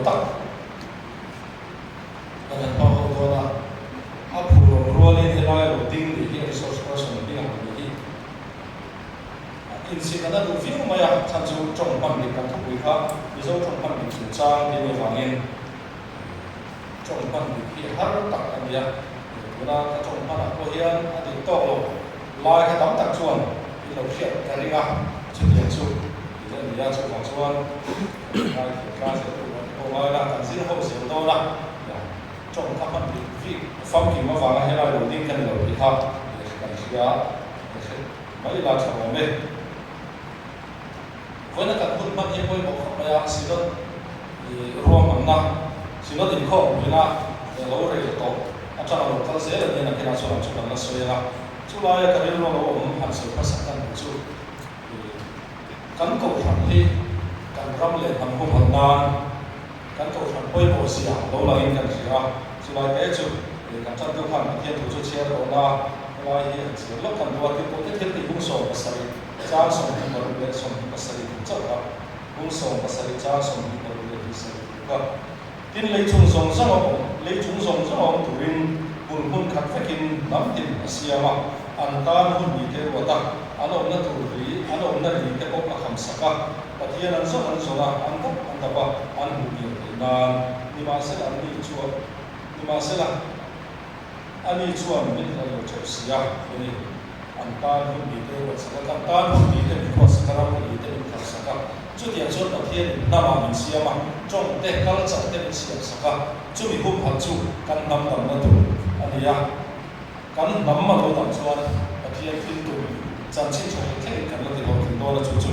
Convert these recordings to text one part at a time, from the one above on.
tak dan pahau dona apa rualin helai loading di resource person di ang di insikat tu film maya cancu trong pan di kan tu ika iso trong pan di cucang di wangin trong pan di har tak ania guna trong pan aku hian adi tolo lai ka dam tak chuan i lo hiat karinga chu dia chu dia chu wang chuan lai ka se tu ko lai la kan sin ho se do la trong các phần vị phong cảnh mà vàng hay là đầu tiên cần đầu tiên học để cảnh giác mấy là chẳng mê với nó cần hút mắt em quay một phần bây giờ xin nó ruộng bằng na xin nó tìm khó với na lâu rồi tổ anh cho nó một cái dễ là nên là cái nào cho làm cho nó sôi ra chú lai cái đấy nó cũng hẳn sự phát sinh thành chú cắn cầu thẳng đi cắn răm lên thằng không hận nan cắn cầu thẳng quay bộ xì lâu là in cảnh giác chú lai bé chú cắn chân tiêu khăn thiên thủ chú chia đầu na lai hiện chỉ lúc cần đua thì cũng thiết bị cũng sổ và sợi cha sổ thì mà được sổ và sợi cũng chắc là cũng sổ và sợi cha sổ thì mà được sợi và tin lấy chung sông sang ông lấy chung sông sang ông tụi mình buồn khát phải kinh nắm tin Asia mà anh ta muốn đi cái bộ ta anh ông nó tụi lý anh ông nó đi cái bộ là khăm saka và thiên anh số là anh ta bảo anh muốn đi là nhưng mà sẽ là anh đi chùa nhưng mà sẽ là anh đi chùa mình là một chỗ xia vậy anh ta muốn đi cái bộ saka anh ta muốn đi cái bộ saka muốn đi cái bộ saka chút tiền chút đầu tiên nam mình xia mà trong tết các cái tết mình xia saka chút mình hôm hạt chú căn năm năm nó tụi anh đi à căn năm mà nó tạm cho anh và thiên thiên tụi chẳng chỉ cho cái căn nó thì họ挺多的chú chú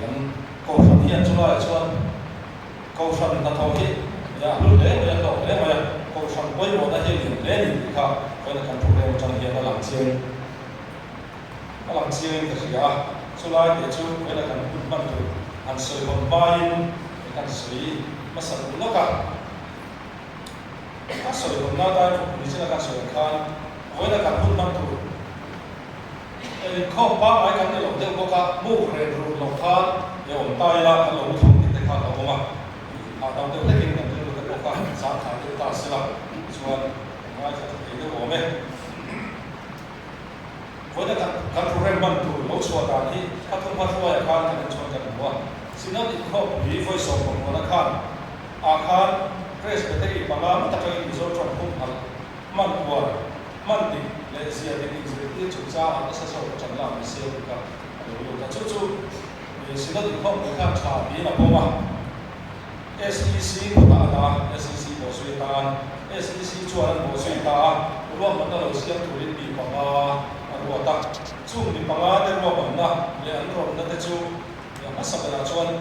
căn câu phần hiện cho lại cho anh câu phần là thầu hết ya lúc đấy mà đầu đấy mà câu phần cuối một là hiện liền đấy thì khác cái là căn problem trong hiện là làm chiên thì à số lại để chú cái là căn bút bắn tụi anh soi hồn bay căn soi mà sản nó cả các soi hồn na ta mình sẽ là căn soi khan với là căn bút bắn tụi không ba ai căn này lồng theo cả mũ rèn rồi lồng khan để ổn tay là căn lồng thùng thì khan lồng mà đầu tiên là kinh nghiệm từ cái bộ phận sáng tạo chúng ta sẽ là chuan ngay cho cái điều ổn đấy với là các program bắn tụi lỗ chuột đàn thì các thông qua khoa học khan thì chuan cái bộ xin nói thì không bị với số của nó khan khan press cái gì bằng lắm ta cho cái số trong khung hạt man qua man đi lấy gì để đi thì chúng ta nó sẽ số trong làm cái siêu cái điều ta chút chút xin nói thì không cái khan trả bí là bao mà SEC của ta là SEC bộ suy tan SEC chuan bộ suy ta luôn mình đã đầu tiên thủ lĩnh bị bằng ruột ta chung bị bằng để ruột mình là để anh ruột nó để chung mà sau đó chuan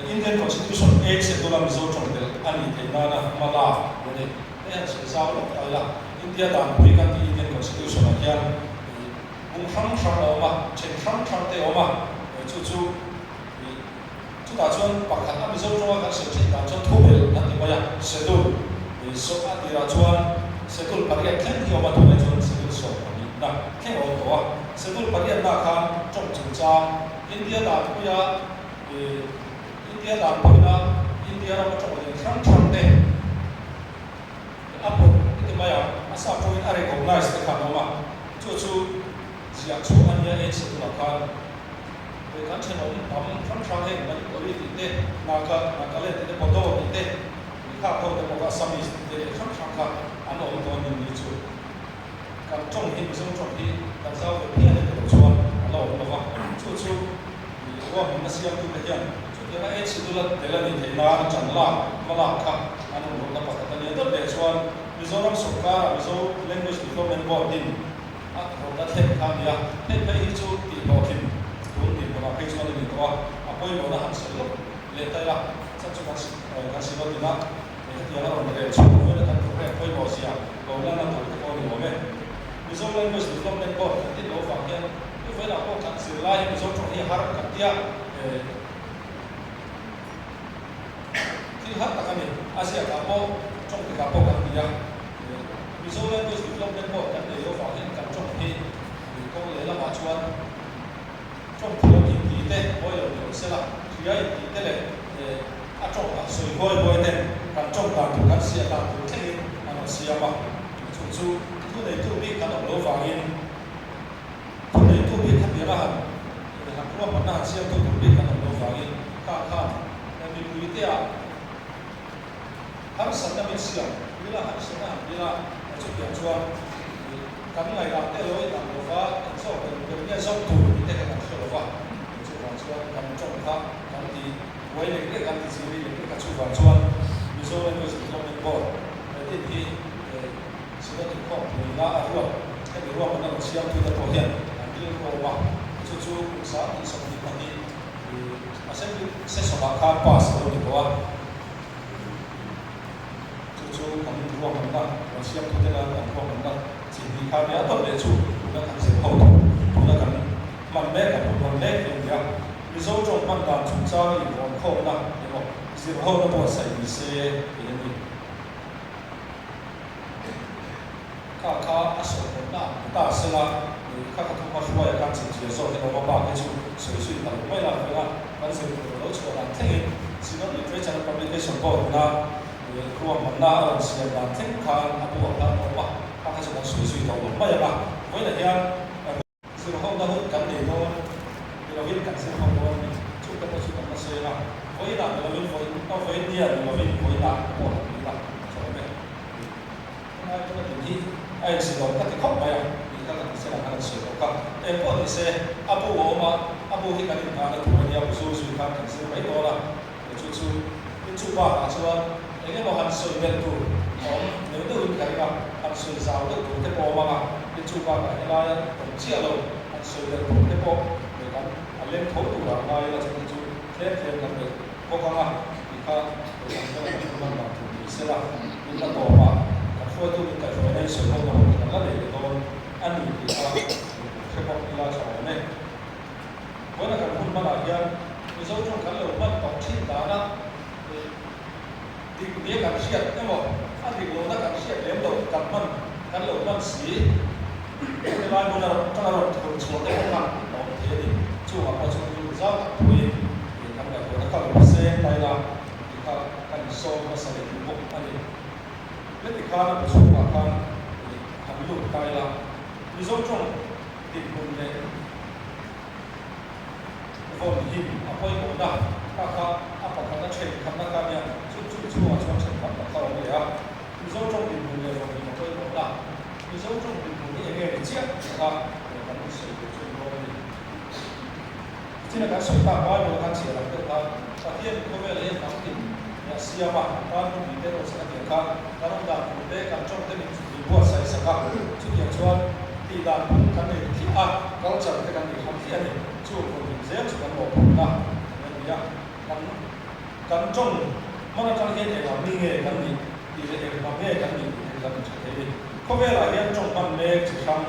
Indian Constitution A sẽ tôi làm dấu trong đấy anh ấy thấy na mà là vậy đấy anh sẽ sao lúc đó là India đang quy định cái Indian Constitution là kia cũng khăng khăng mà trên khăng thế mà chú chúng ta chọn bậc hạng áp dụng trong các sự kiện chọn thu về là thì bây giờ sẽ đủ thì số áp thì là chọn sẽ đủ bậc hạng khen nhiều mà thôi chọn sẽ đủ số là khen ở đó sẽ đủ bậc hạng là khan trong chúng ta India đã bây giờ India đã bây giờ India là một trong những khang thế áp thì bây giờ asa point are recognize cái khả năng mà chú chỉ chú anh ấy sẽ đủ là khan kan chen om tam khang khang he na ori ti te na ka le te podo ti te kha ko te ko sami te khang khang kha an om to ni chu kan chong hi song chong hi kan sao ke pia le ko chuan alo no wa chu wa min na siam tu ke hian chu te na e chi tu la te la ni te na chan la ma la kha an om na pa ta ni to le chuan Mizoram Sarkar Mizo Language Development Board din a ro da the kha ya pe pe hi chu ti bo kin mà bây giờ mình có bây giờ là học sinh lớp lên tay là chắc chắn các sinh viên đó thì là một đề xuất với các công nghệ bây giờ gì à còn là một cái con người mình ví dụ như mình sử dụng lên bộ thì nó phát hiện với là các sự lai ví dụ trong những hàng các tia thì hết tất cả mình Asia các bộ trong cái các bộ các tia ví dụ như mình sử dụng lên bộ thì nó phát hiện các trong khi có lẽ là mà chuan trong thời điểm thế bây giờ mình sẽ là khi ấy thì thế này trong soi voi voi thế đàn thủ cán xia đàn thủ thế in anh xia mà chú thu này thu biết cán ông lỗ vàng in thu này thu biết khác biệt là hẳn hẳn cũng là mình xia thu biết cán ông lỗ vàng in khá nên mình quý tia hắn sẵn là mình xia như là hắn sẵn là như là chú kiện chuan cán ngày làm thế rồi làm lỗ vàng sau mình nghe xong thủ thì thế là làm lỗ vàng chú vàng chuan cán trong khác cán thì với những cái cán thì chỉ vì những cái chú vàng chuan so when was the common board, I did he so that the cop will not at all. And the Roman of Siam to the Kohen and didn't go back to South and some of the money. Assembly says about car pass on the board to come to Roman and Siam to the Roman and the car the other day too, that has a hold on the man back and one leg in the result of man down to Charlie on home. Thì hôm nó bỏ xảy đi xe cái gì cả áp suất ta sẽ là các thông qua xuôi các chính trị số thì nó bảo cái chú suy tầm mấy là phải là cái sự lỗ chỗ là thế xin nó được trên publication board là của mình là sẽ là thế khang áp dụng là nó bảo các cái sự suy tầm mấy là với lại hiện sự hôm nó hút cảnh để thôi thì là biết cảnh sự hôm nó chú cái sự nó sẽ là với là nó với nhiều nó với là của là cho nên ai cũng là thì ai sử dụng các cái khóc này thì các bạn sẽ là các sử dụng các em có thể sẽ abu hi cái này là thủ nhà của số suy các cái sự mấy đó là chú ba chú cái mà hắn sử dụng thủ nếu được cái là hắn sử dụng được thủ cái bộ mà chú ba cái là tổng chia rồi hắn sử dụng thủ cái bộ để hắn lên thủ thủ là ngay là chú thế thì là được cố gắng là thì các để làm cho mình làm được thì sẽ là những cái tổ mà các phơi tôi những cái phơi này sử dụng là một cái để tôi ăn thì các sẽ có cái là sao này với là cái hôm mà lại hiện ví dụ trong cái lẩu mặn tổng chín đó là thì biết cái chuyện nhưng mà ăn thì lẩu nó cái chuyện đến lẩu cái lẩu mặn xí cái loại mà trong là thường xuống cái mặn đó thế thì chủ mà có trong rau thui các loại xe này là các cái số nó sẽ được bộ anh ấy biết thì khá là một số bà con hành dụng tay là ví dụ trong tình huống này vốn hình ở quay bộ đó các nó chuyển khắp các nhà chút ở trong sản phẩm các loại này á ví dụ trong tình huống này vốn hình ở quay bộ đó ví dụ trong tình huống này nghe để chiếc các bạn sử dụng chuyên môn chỉ là cái sợi tạm bao nhiêu căn chỉ là được là hiện có vẻ là hiện nắm thì xia mà ta cũng bị thế rồi sẽ là tiền khác ta không đạt được đấy càng trong cái mình bị buộc sai sẽ khác chút tiền chuan thì đạt cái này thì có chẳng cái này không hiện này chú của mình dễ chỉ cần một là nên là càng trong mà nó càng hiện này là mình nghe càng gì thì để mà nghe càng gì thì càng chỉ thế đi có vẻ là hiện trong ban mê chỉ sang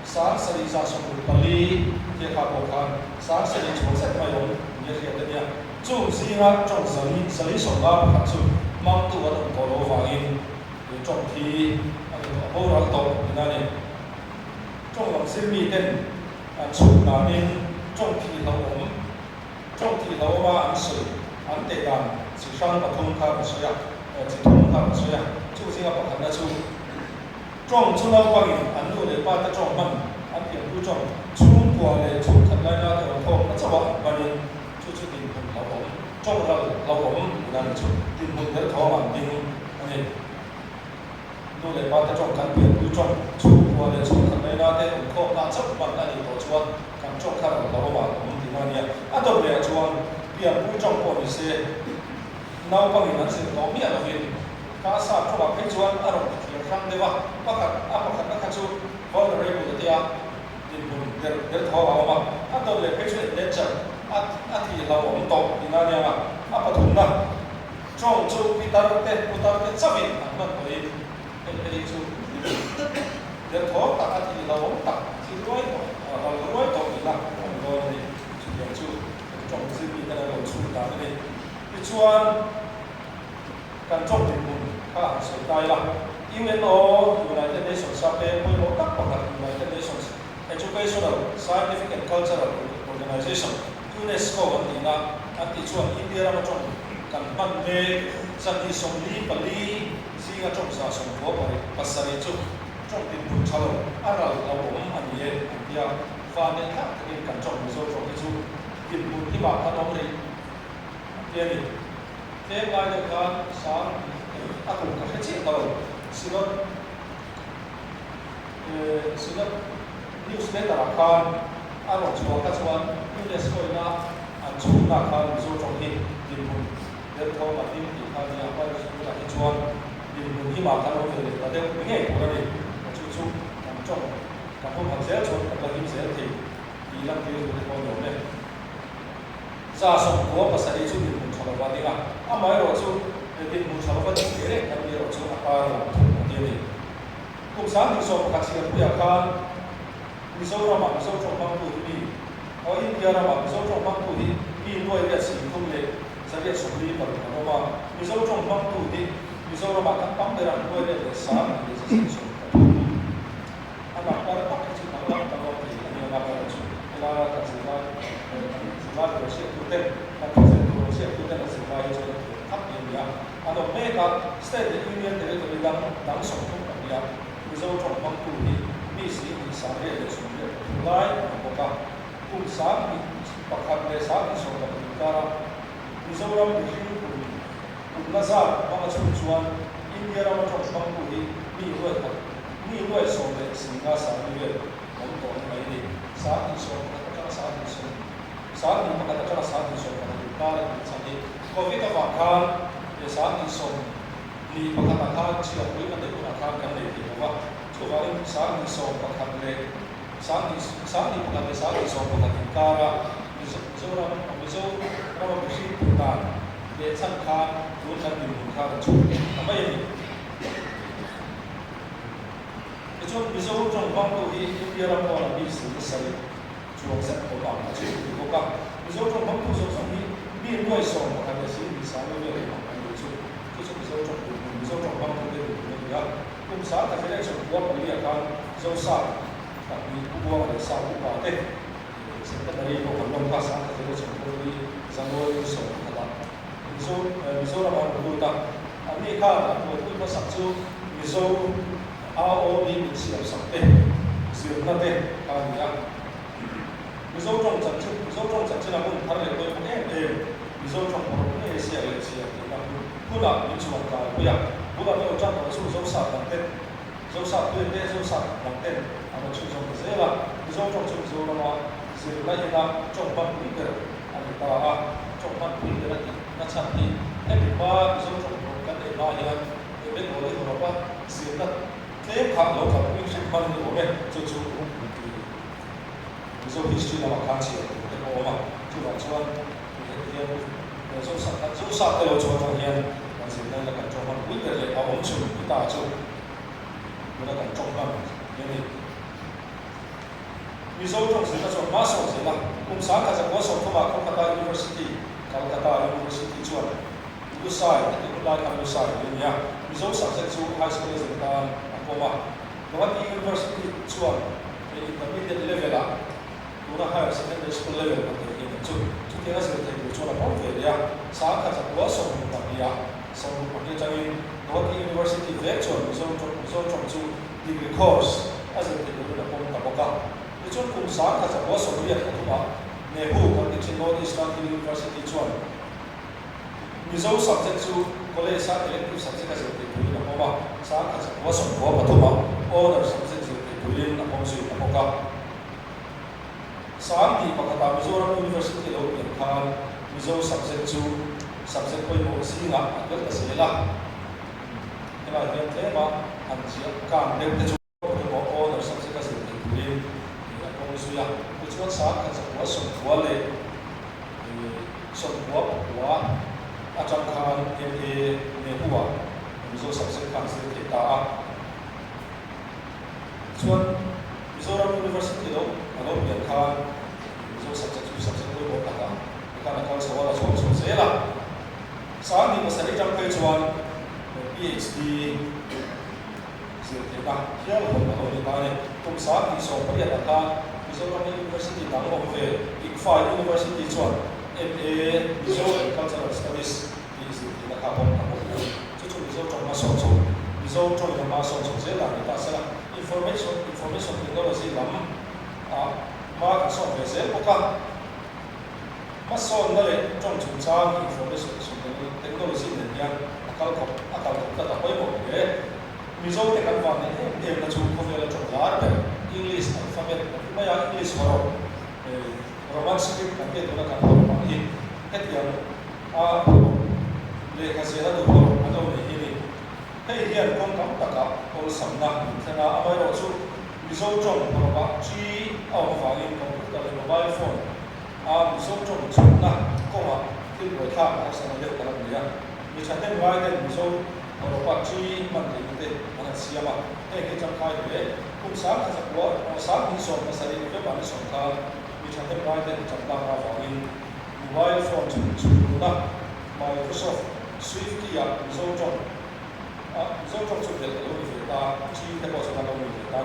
sáng sẽ đi ra sông Bali thì khá bộ khăn sáng sẽ đi chỗ sẽ phải dùng như thế này chú gì là trong xử lý sổ ba của các chú mang tụ ở tổ lô vàng in trong khi ở bộ đoàn tổ như này trong lòng sinh mi tên chú là nên trong khi lâu mà ăn sữa ăn tệ đàn chỉ sang và thông khai và sữa chỉ thông khai và sữa chú gì là bảo hành là chú trong chú lâu vàng in ăn đồ để ba ta trong mình ăn tiền chú trong chú của để chú thật là nó theo thông nó sẽ bảo và nên chú tìm lao động trong lao động là chú tìm để thọ bằng tiền anh đồ để ba ta trong căn tiền chú trong chú của để chú thật là nó theo thông là chấp bằng là điều chuan căn trong khá là lao động thì mà nhỉ à đồ để chuan tiền chú trong của mình sẽ nấu bằng những sự có miệng là việc cá sa cho bằng cái chuan ở đồng tiền răng đấy vào các các chú vulnerable thì để thọ vào mà à đồ để cái chuyện để chậm thì là một tổ thì là nhà mà bắt thùng đó trong chú Peter chấp nhận mà tới cái chú để thọ ta thì là một tập thì đối tổ thì là rồi chú trong sự bị cái là chú ta cái chuan cần trong tình huống khá sâu tay là UNO United Nations sabe mỗi một các hoạt động United Nations Educational, Scientific and Cultural Organization UNESCO thì là anh thì chuan India mà trong kan man le sati somli pali singa chong sa som ko pare pasari chu chong tin pu chalo aral lawom anie dia fa ne kha tin kan chong zo chong chu tin pu ti ba ka nom ri dia ni te ba de ka sa aku ka chi ka sinot newsletter kan aro chu ka chuan UNESCO na an chu na kan zo chong hi tin pu để thâu mà tin thì tham gia qua chúng ta đi chuan đi mình đi mà tham gia về là đều nghe của đây chú chú làm trong các hôm học sẽ chuan các bạn sẽ thì đi làm cái gì cũng nhiều đấy ra xong của và sẽ đi chú đi cùng chào bạn đi à mấy rồi chú đi cùng chào bạn đi đấy làm gì rồi chú apa làm cái gì cùng sáng thì xong các chị cũng được kan đi sâu ra mà sâu trong băng tuổi đi ở India ra mà sâu trong băng tuổi đi nuôi cái gì không lệ saya sendiri pada nama misal orang mampu di misal orang makan pameran kue dari besar di sisi anak para pakai cita Allah kalau ini yang apa itu kita kasihkan sebab bersih kita bersih kita sebab itu apa dia atau mereka setiap union dari itu dalam satu dia misal orang mampu di misi misalnya dari sumber mulai apakah usaha pakai besar soal negara Mizoram Bihim Nazar mga chuan India ra chong bang ku hi mi loi so le singa sa ni le om to mai ni sa ni so ka sa ni so sa ni ma ka sa ni so ka ni ka ni sa ni covid va kan ye sa ni so ni pa ka ka chi a ku ma de ku na ka kan le ti wa chu va in sa ni so pa ka le sa ni pa ka le sa ni so pa ka ni ka ra Mizoram Bihim Bhutan để sẵn khá luôn là điều khá là chủ mà bây giờ cái chỗ ví dụ trong vòng của India là một là bị xử lý sai chuộc rất của bạn là chuyện của các ví dụ trong vòng của sống bị nuôi sống hoặc là xử lý sai với việc mà anh đối chung cái chỗ ví dụ trong vòng của cái điều đó cũng sáng là cái này trong vòng của việc là dấu sai đặc biệt của để sao cũng bảo tệ sẽ tất nhiên có phần đông phát sáng là cái trong vòng của giang đôi sống Mizo là một người ta, anh ấy là một người có sản xuất Mizo AOD mình sử dụng sản phẩm, sử dụng năng lượng, cái gì á? Mizo trong sản xuất là một thằng này tôi cũng em Mizo trong một cái này sẽ là thì là cũng là những chuyện cả bây giờ, cũng là những trang của dấu sản năng lượng, dấu sản tuyên đế dấu sản năng lượng, anh ấy sử dụng cái gì là Mizo trong Mizo là mà sử dụng lại là trong ban quỹ cái anh ta trong ban quỹ cái那产品，那比方说中国跟那那样，有的国内的话，是那这看老看运输方面我们就你说必须那么看起来，那个我嘛，就往说就杀掉做中间，但是那个中方每个人我们就一大就，那个中方，因为你说中是那种马上是啦，公司开始我说他妈Kolkata University。Calcutta University chuan itu sai itu lai kan sai ni ya mizo subject chu high school is dan akoma Guwahati University chuan intermediate level a tuna higher secondary school level ka te ni chu ke as te chu chuan pon ve ya sa kha cha wa so pa ya so pa ni changin Guwahati University ve chuan mizo chu degree course as te ku na pon ka boka chu kum sa kha cha wa so ri ya ka Nehu kan di North Eastern University chuan Mizo subject chu college sa elective subject ka se tu na poma sa ka sa wa som wa pathuma honor subject se tu lin na pom sui na poka sa di pakata Mizoram University lo yan khan Mizo subject chu subject koi mo singa agal ka sela ila yan tema an sia kan de te chu mo honor subject ka se tu lin na pom sui ya chuan sa ka sa wa som wa le som wa acham khan ne huwa mizo subject kan se te ta chuan Mizoram University lo alo yan khan mizo subject ko mo ta ka na sa wala so se la sa ni ma sa ri jam kai chuan PhD se te ta hial ho ma ni ta ne tum sa ni so pa ya ta Mizoram University dang ho ve ICFA University chuan MA Mizo Cultural Studies khá bom khá bom chú chú mizo trong mà sống sống mizo trong cái mà sống sống dễ là người ta sẽ là information technology lắm mà cái sống về dễ có cả mà sống đó là trong chúng ta information technology này nha akal học ta tập với một cái mizo thì căn bản này em là chú không phải là trong lá đấy English alphabet mà English vào Roman script kan ke tuna kan hor pa hi hetiang le kha zera do hor ado ne hi ni hei hian kong kam taka ol samna thana amai ro chu mizo chong ro ba chi aw wangin computer le mobile phone mizo chong chuna ko ma til bo tha ka sa na le ka ni ya mi chaten wai den mizo ro ba chi man le te ana siama hei ke chang khai le kum sa ka sa ko sa ni so ma sa ri ke ba ni so ka Misalnya mereka tentang apa ini mobile phone juga, Microsoft Swift ya, Zoom sudah lalu kita ciri kita sudah lalu kita.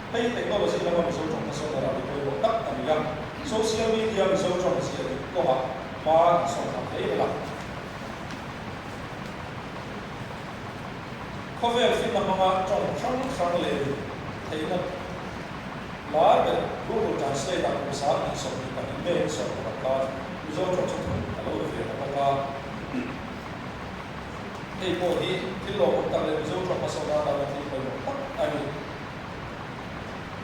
Tapi teknologi dalam Zoom masuk dalam itu tak ada sosial media Zoom masih ada, kok mah Zoom ini lah. Kau versi nama Zoom lagi, tapi Lalu Google Translate aku saat ini soal kita email soal apa, Zoom kalau dia apa, boleh kalau kita lihat Zoom pasal ada nanti boleh, ani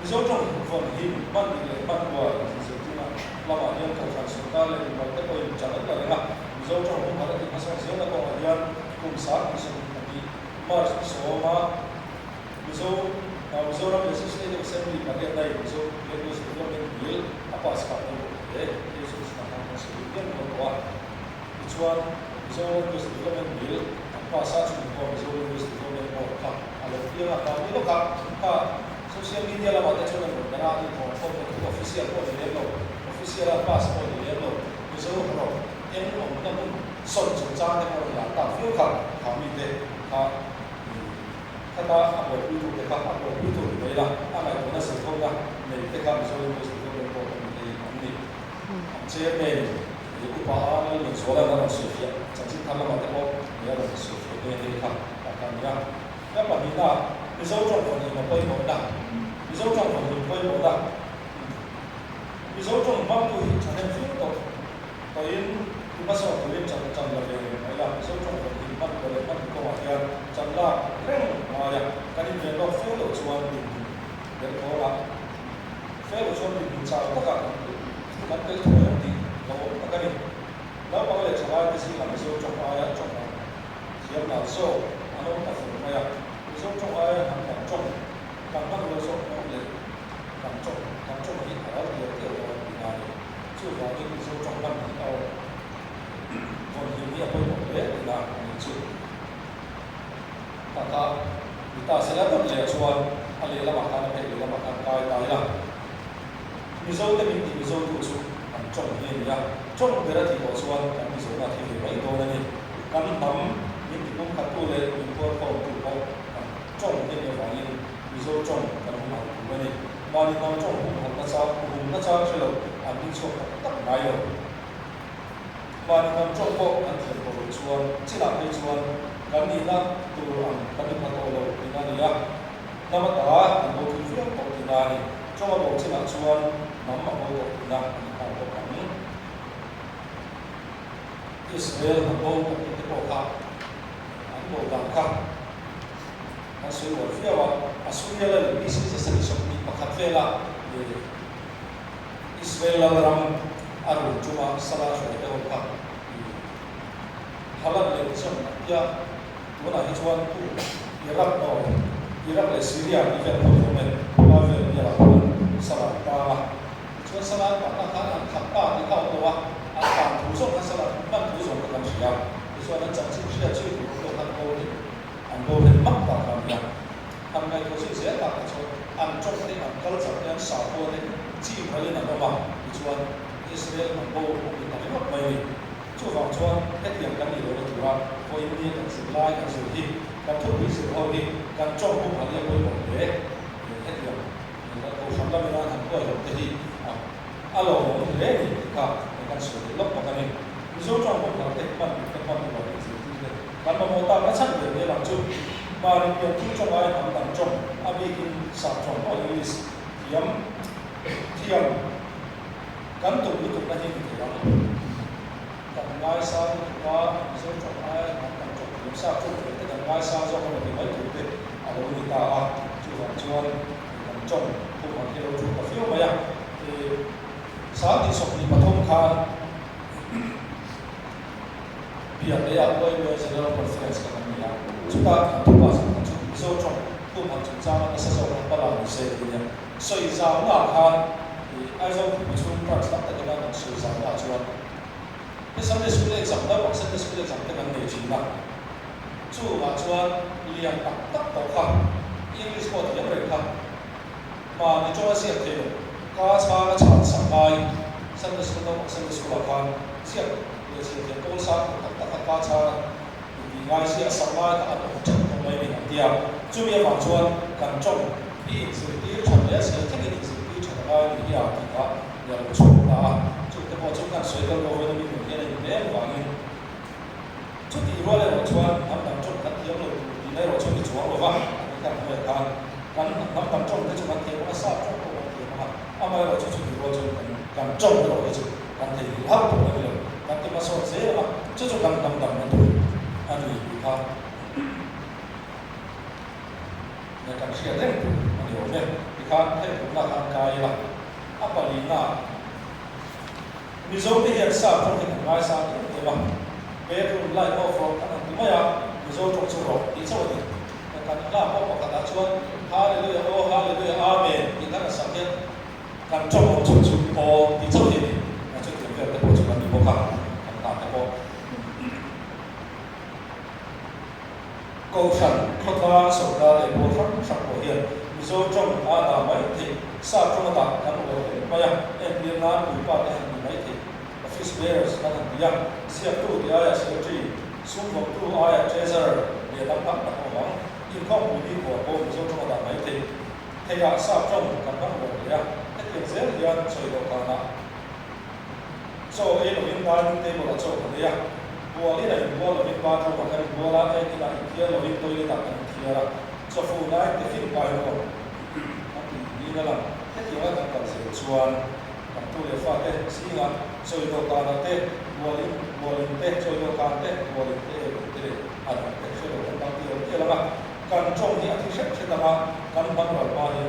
Zoom phone ini mana buat sesuatu lama yang kau translate le buat boleh jalan lah, Zoom ada di pasal siapa kau ada saat ini soal tadi, Mars soal Zoom legislative assembly pada hari Zoom legislative bill apa sekarang ini sekarang masih bahwa tujuan Zoom legislative bill apa sahaja Zoom legislative bill kalau dia akan itu sosial media lah pada cara bergerak itu official apa seperti itu Zoom yang orang son jualan yang orang tak feel kami deh kata apa itu ni lah, apa itu nasi kau dah, ni kita misalnya kau ni chairman, itu bahan ni soalan dalam Sofia, jadi kalau macam tu, dia dalam Sofia ni kan, akan dia, apa ni lah, misalnya kau ni apa yang kau dah, misalnya mampu jangan feel kau ini masa kau ni jangan lagi, lah, misalnya kau ni mampu kau macam jangan ya, kan ini memang fellow cuan di orang, fellow cuan di bicara apa kan itu yang di lalu kan ini, lalu kalau yang saya di sini kami so coba ya coba, siap nak so, anu tak semua ya, so coba ya kan coba, kan mana so boleh, kan coba ini kalau dia orang di mana, coba ini so coba ni kalau, kalau ini apa yang boleh, tidak itu, kata kita selalu melihat soal alih makan kaya lah. Misal tapi misal tu trong ini ya, trong berarti soal kan misal nanti baik tu ni. Kan ini kita katu le import kau tu kau trong ini orang ini misal trong kan rumah tu ni. Mari kau trong rumah cah selalu ambil soal tak baik. Mari kau trong kau nanti kau soal cilak soal kami nak turun kami patolo ini ya nama dah mau tujuan kau ini cuma mau cina cuan nama mau nak kami Israel mau kita buka mau bangkang asal wafia asal lebih sih sesuatu pakat vela Israel dalam aru cuma salah sudah buka halal le macam ya mana hijuan tu Iraq le Syria ni kan problem problem Iraq salah apa cuma salah apa kan apa ni kau tu apa tusuk kan salah bukan tusuk kan siapa itu ada janji dia cuci tu kan kau ni ando ni makta kan ya kami kau sih saya tak tahu ancok ni kalau jangan sahaja ni ciri kali nak apa itu Israel mampu kita lihat baik做房窗一樣緊要嘅做法，可以呢同時拉緊條添，咁推起時候啲，咁裝好下呢一杯無嘢，一樣，而家到上今日啦，都係用啲路我哋呢，你看水粒落緊嚟，你想裝好下的，乜落嚟少啲嘅。kan ma mo ta na chan le lang chu ma rin pian thu chong ai ham dam chong abi kin sa chong ko english yam thiam kan tu lu tu na hi ni la kan ngai sa ni ka so chong ai ham dam chong yam sa chu te kan ngai sa zo ko ni mai tu te a lo ni ta a chu wa chuan kan chong ku ma ke lo chu ka fiu ma ya sa ti sok ni pathom khan bia le ya ko le general conference ka ni ya chuta tu pa sa chu so chong ku ma chu cha na sa so pa la ni se ni ya so i za na khan ai zo ku chu pa sa ta ka na so za na chuan cái Sunday school exam đó hoặc Sunday school exam cái vấn đề chính là chú mà chuan liền tập tập đầu khăn English có thể nói khăn mà đi cho nó thế rồi cá cha nó chọn sáng mai Sunday school đó hoặc Sunday school là khăn siết để siết thì công sản tập tập cá cha thì ngay siết sáng mai các anh cũng chẳng có mấy mình làm tiệm chú bây giờ chuan cần trồng đi sự đi chọn để siết cái gì sự đi chọn ai thì hiểu thì có giờ một chút đã cái bộ chúng ta suy nghĩ về những cái này để mà những chút thì rồi là cho nắm tầm trong các tiếng rồi thì đây là cho cái chúa rồi vâng cái về cái nắm tầm trong cái chúng ta tiếng nó sao trong cái tiếng mà ama là cho chút thì rồi cho cần trong cái rồi chứ cần thì hấp thụ nó được cần cái mà soi dễ mà chứ cho cần nắm tầm nó thôi anh thì ha để cần chia đến anh hiểu nhé thì khán thấy cũng là khán cái là apa lina Mizo te hian sa trong hình ngai sa te ma bedroom light off from kan ti maya mizo trong chu ro ti chaw ni kan la ko ko ka chuan hallelujah oh hallelujah amen ti kan sa ke kan trong chu chu o ti chaw ni na chu ti ke te po chu kan ni bo ka kan ta te po câu sẵn khot va so da le bo thak sak ko hian mizo trong a na mai ti sa trong ta kan bo maya em lian na ni pa te han ni mai ti office bearers na kan dia sia tu dia ya secretary sum bo tu aya treasurer le lam pak ta ko in kong bu ni ko bo mizo trong ta mai ti te ya sa trong kan ban bo ya te ke zel dia choi do ka na so e lo in da ni te bo la cho ka ya bo li dai bo lo in ba tro ka kan bo la e ti la ki lo in to ye ta kan ki ra so fu na te fin ba yo ni na la te ti wa kan se chuan kan tu le fa te si nga choi do ka na te bo li te choi do ka te bo li te te a na te se lo kan ti lo te la kan chong ni a thi se se ta ma kan ban ro ma ni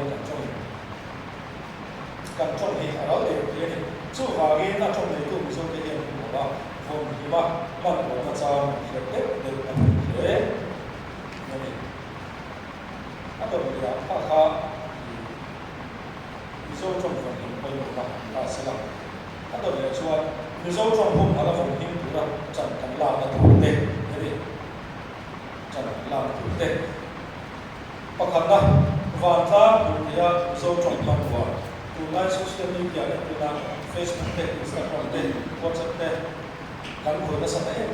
kan chong ni a lo le ye ni chu ha ge na chong ni tu mi so te ye ni ba phong hi ma man ko na cha ni te te na le ni a to bi ya pa kha mizo trong phong hin ko yo ba ta se la a to le chuan mizo trong phong ala phong hin tu ra chan kan la na tu te ni chan la na tu te pa khan na van ta tu ya mizo trong phong wa tu lai social media tu na Facebook te Instagram te WhatsApp te kan ko na sa ta em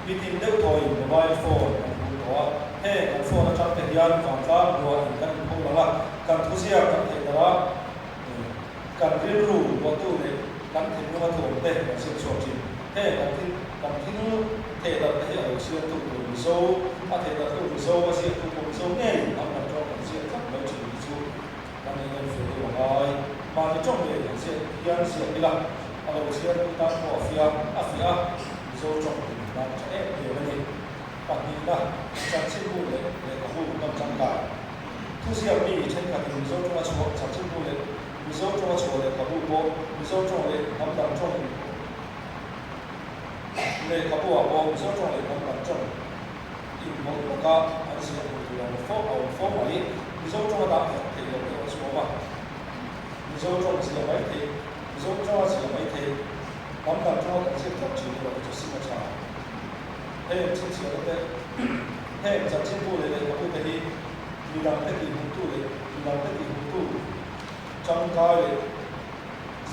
meeting deuh thoi mobile phone kan ko he kan phone atang te hian van ta bo kan ko la kan thusia kan te dara kan rin ru bo tu le kan thi nu ma tu te kan sin so chi he kan thi te da te he au sia tu tu so a te da tu so wa sia tu ko so ne am na cho kan sia kan lo chi chu kan ni kan fu lo ai ma ti chong le sia hian sia ila a lo sia tu ta ko afia so trong na cha e de ni pa ni na cha chi bu le ka hu kam chang ka tu sia mi chen ka ni so trong a cha chi bu le mi so trong a le ka bu bo mi so trong le kam dam trong le ka bu a bo mi so trong le kam dam trong in mo ko ka an sia bu tu la fo ma li mi so trong da te lo ke so ma mi so trong sia mai te mi so trong sia mai te nắm đằng cho cái sự phát triển của cái sự phát triển, hay chính xác là hay là chính phủ này là có cái gì, vì làm cái gì cũng tu đấy, vì làm cái gì cũng tu, trong cái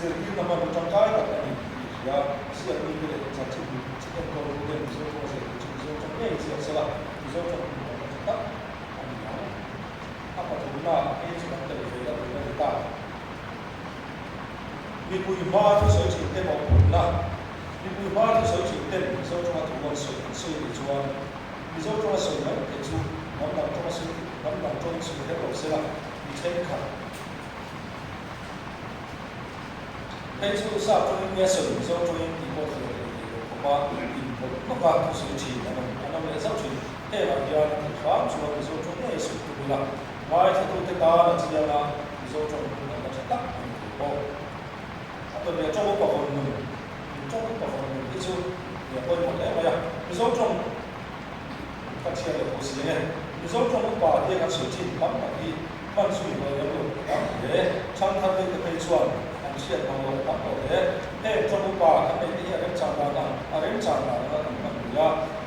sự kiện nằm ở trong cái là cái gì, ya sự kiện như thế là chính phủ chỉ cần có một cái số có thể chính phủ trong cái gì sẽ là số trong tất, anh nói, apa tu là cái sự kiện là về là về ta vì cùi ba thì sẽ chỉ thêm một là đi bùi ba thì soi chịu tên mizo trong là thủ quân soi để cho mizo trong là soi mấy để chú nắm đằng trong là soi nắm đằng trong soi cái đầu xe là đi chơi khăn cái chú sao trong những nghe soi mizo trong những đi bộ thì cũng ba nó ba tu soi chỉ là nó lấy giáo trình thế là giờ thì khám cho mizo trong nghe soi tu là mai thì tu thế ta là chỉ là mizo trong là chỉ tắc bộ tôi bây giờ trong bộ phận mình trong bộ phận mình ví dụ như tôi một lẽ bây giờ ví dụ trong các chia được một số này ví dụ trong một bài thì các sự chỉnh lắm là khi ban suy và những điều lắm để trong tham gia cái chuẩn làm chuyện bằng một lắm để thế trong một bài các cái này đến chẳng là đến chẳng là nó làm bằng gì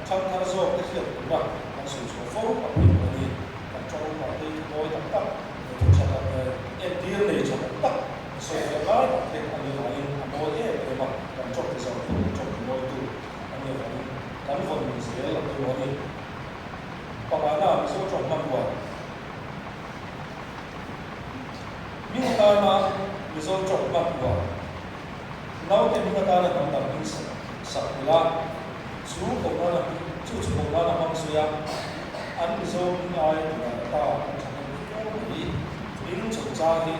trong tham gia cái chuyện cũng là làm sự số phố và những cái gì trong một bài thì tôi tập tập tôi sẽ là em tiên này cho tập tập so với cái thì anh như vậy anh nói thế để mà làm cho cái dòng trong cái môi trường anh như vậy cán phần mình sẽ là cái nói gì còn là nào số trong năm qua những ta mà số trong năm qua nào cái những ta là còn làm những sắc là chú cũng là chú cũng là mang suy anh số ai là ta chẳng hạn như những chỗ cha thì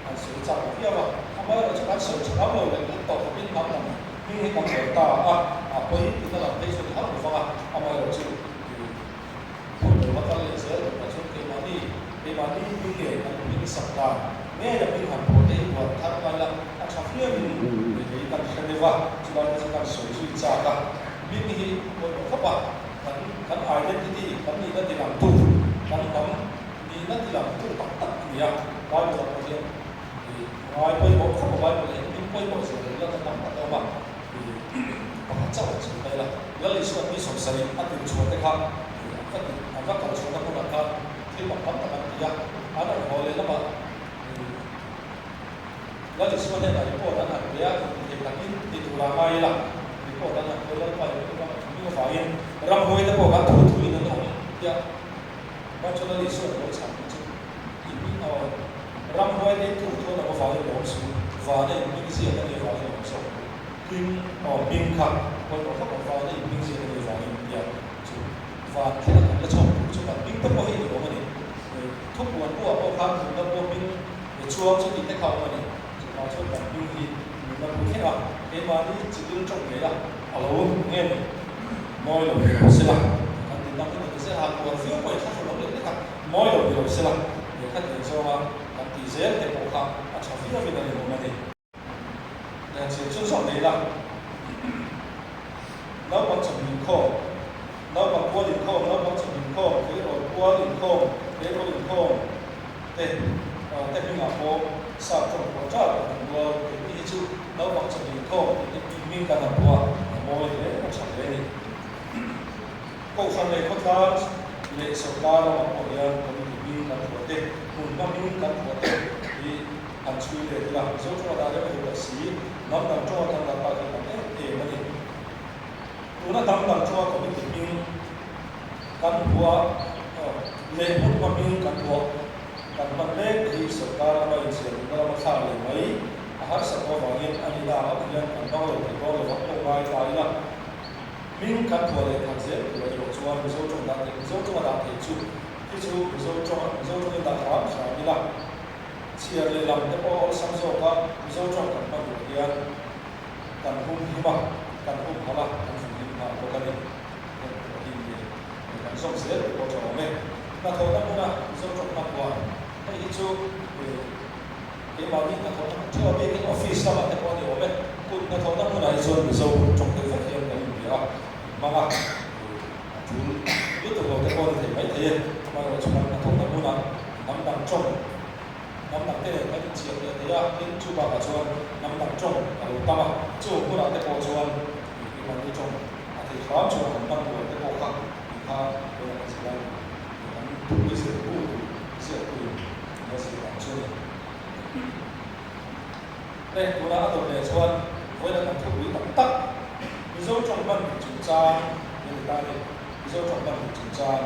anh sử dụng cái mà anh mới là chúng ta sử dụng rồi là cái tổ hợp những nắm là những cái công ta với chúng ta làm cái sự hấp dẫn và anh mới là chịu thì một điều mà ta lấy sẽ là chúng cái mà đi những cái những sản phẩm nghe là những hàng bộ đấy và thắt lại là anh chọn phía mình để cái cần cái này vào chúng ta sẽ cần sử dụng trả cả những cái một các bạn cần identity cần gì đó thì làm tu cần đi nó thì làm tu tất gì à bao nhiêu là cái ngoài quay bộ không có bao nhiêu những quay bộ gì là nó nằm ở đâu mà thì có các cháu chỉ đây là lấy lý suất đi sổ sấy ăn từ chuột cái khác anh phát cả chuột nó cũng là khác khi mà bấm tập thì anh là ngồi lên nó mà lấy lý suất này là những bộ đó là cái thì là cái thì thủ là mai là những bộ đó là cái lấy phải những cái phải ram hồi nó bộ các thủ nó không ya mà cho nó lý suất nó chẳng chứ ram hồi đấy thủ nó có phải là một số và đây những cái gì nó đều phải là một số pin pin khác còn nó không phải là những cái gì nó đều phải là và thế là cái trong chúng ta pin tất cả những điều mà này thuốc nguồn của bộ khác thì nó bộ pin để chua cho những cái khẩu mà này chúng ta cho cả pin thì nó cũng thế nào cái mà đi chỉ đứng trong cái là ở lâu nghe mọi là điều sẽ là thì nó cái sẽ hàng của phiếu quay khác nó đến cái mọi là điều sẽ là để các cái do các tỷ giá để bộ khác ở trong phiếu về này của mình để chỉ chú trọng đấy là nó bằng chấm điểm khô nó bằng qua điểm khô nó bằng chấm điểm khô cái rồi qua điểm khô cái rồi điểm khô để tại vì ngọc bộ sao trong bộ trợ của cái chữ nó bằng chấm điểm khô cái mình cần làm qua mọi cái nó chẳng đấy câu phần này có ra lệ sầu ca là một cái mình cần của tên một năm mình cần của tên thì anh suy để là số cho ta đấy là sĩ nắm đằng cho thằng là bao nhiêu cái thì mà đi nó nắm đằng cho có những cái căn của lệ một con mình căn mặt lệ thì sầu ca là bao nhiêu nó là một sao lệ mấy hát sầu có bao nhiêu anh đi đào thì anh còn bao nhiêu thì bao nhiêu có bao nhiêu là mình căn của lệ thằng dễ là điều cho anh số trong đó thì số trong đó thì chú cái số trong người ta khám sao đi là chia lên làm cái bộ sản xuất các dấu trong các bạn điều kiện cần hung hiểm cần hung hăng là cần hung hiểm là có cái gì thì cần sống dễ để có cho mình là thôi đó là dấu trong năm qua cái ý chú cái bảo như là thôi chưa biết cái office sao mà cái con điều mình cũng là thôi đó là dấu trong cái phát hiện cái gì đó mà chú biết được cái con thì mấy thế mà chúng ta thôi đó là nắm đằng trong nắm đằng thế cái chuyện này thì cái chú bà cả chuan nắm đằng trong ở đầu tâm chú cũng là cái bộ chuan thì mà đi trong thì khó chuan nắm đằng của cái bộ khác thì ta đây là cái gì đây cái sự cũ nó sẽ làm chuan đây cũng đã đầu đề chuan với là làm thủ lý tóm tắt ví dụ trong văn chúng ta như người ta này ví dụ trong văn chúng ta